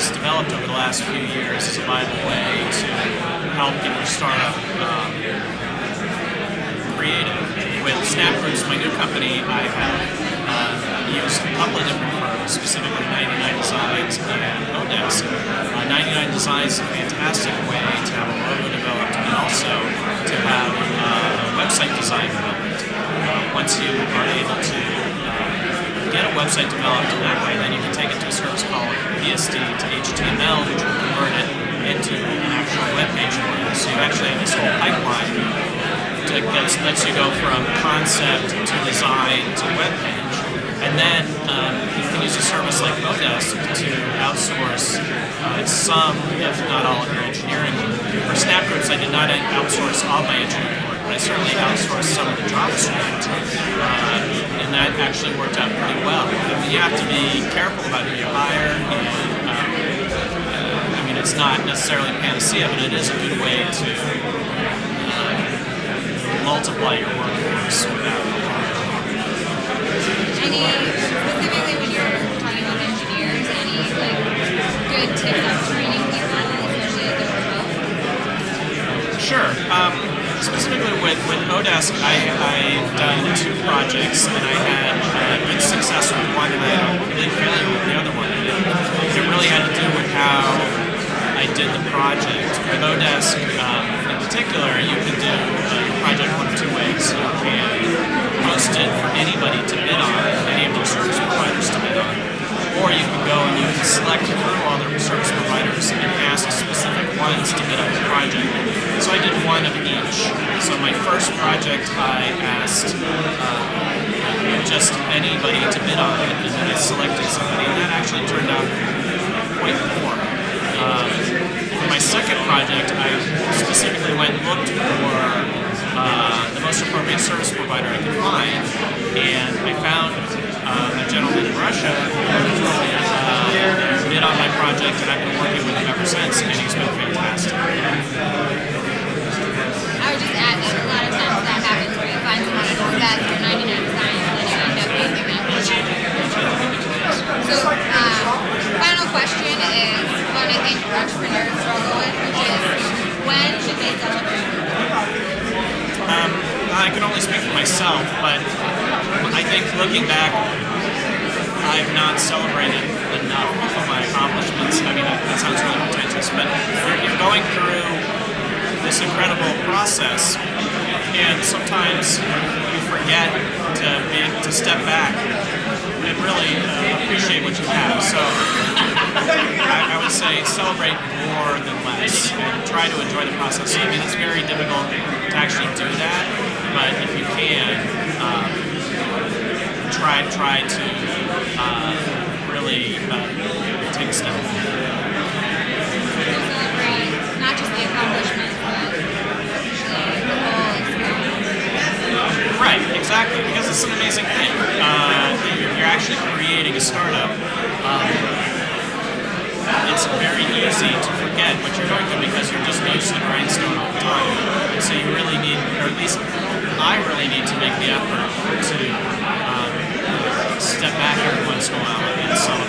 Snapgroup's developed over the last few years as a viable way to help get your startup creative. With Snapgroups, my new company, I have used a couple of different firms, specifically 99 Designs and ONEList. 99 Designs is a fantastic way to have a logo developed and also to have website design developed. Once you are able to get a website developed in that way, then you can take it to a service called PSD to HTML, which will convert it into an actual web page for you. So you actually have this whole pipeline that lets you go from concept to design to web page. And then you can use a service like ONEList to outsource some, if not all, of your engineering work. For Snapgroups, I did not outsource all my engineering work, but I certainly outsourced some of the JavaScript, and that actually worked out pretty well. I mean, you have to be careful about who you hire, and I mean, it's not necessarily panacea, but it is a good way to multiply your workforce without specifically when you're talking about engineers, any good tips on training people, especially as they're remote? Sure. Specifically with Odesk, I've done 2 projects, and I had good success with one, and I had a complete failure with the other one. It really had to do with how I did the project. With Odesk, in particular, you can do your project one of 2 ways. You can post it for anybody to bid on, any of the service providers to bid on, or you can go and you can select through all the service providers and ask specific ones to bid on the project. So I did one of each. So my first project, I asked just anybody to bid on it, and then I selected somebody, and that actually turned out quite poor. For my second project, I specifically went and looked for the most appropriate service provider I could find, and I found a gentleman in Russia who bid on my project, and I've been working with him ever since, and he's been fantastic. I would just add that a lot of times that happens where you find somebody who that's for 99 Designs and then you end up using that person. So, final question is one I think entrepreneurs struggle with, which is when should they celebrate? I can only speak for myself, but I think looking back, I've not celebrated enough of my accomplishments. I mean, that sounds really pretentious, but you're going through this incredible process, and sometimes you forget to step back and really appreciate what you have. So I would say celebrate more than less, and try to enjoy the process. I mean, it's very difficult to actually do that, but if you can, try to really take a step back. Celebrate not just the accomplishments, but actually the whole experience. Right, exactly, because it's an amazing thing. You're actually creating a startup. It's very easy to forget what you're going through because you're just used to the grindstone all the time. And so you really need, or at least I really need to make the effort to step back every once in a while and celebrate.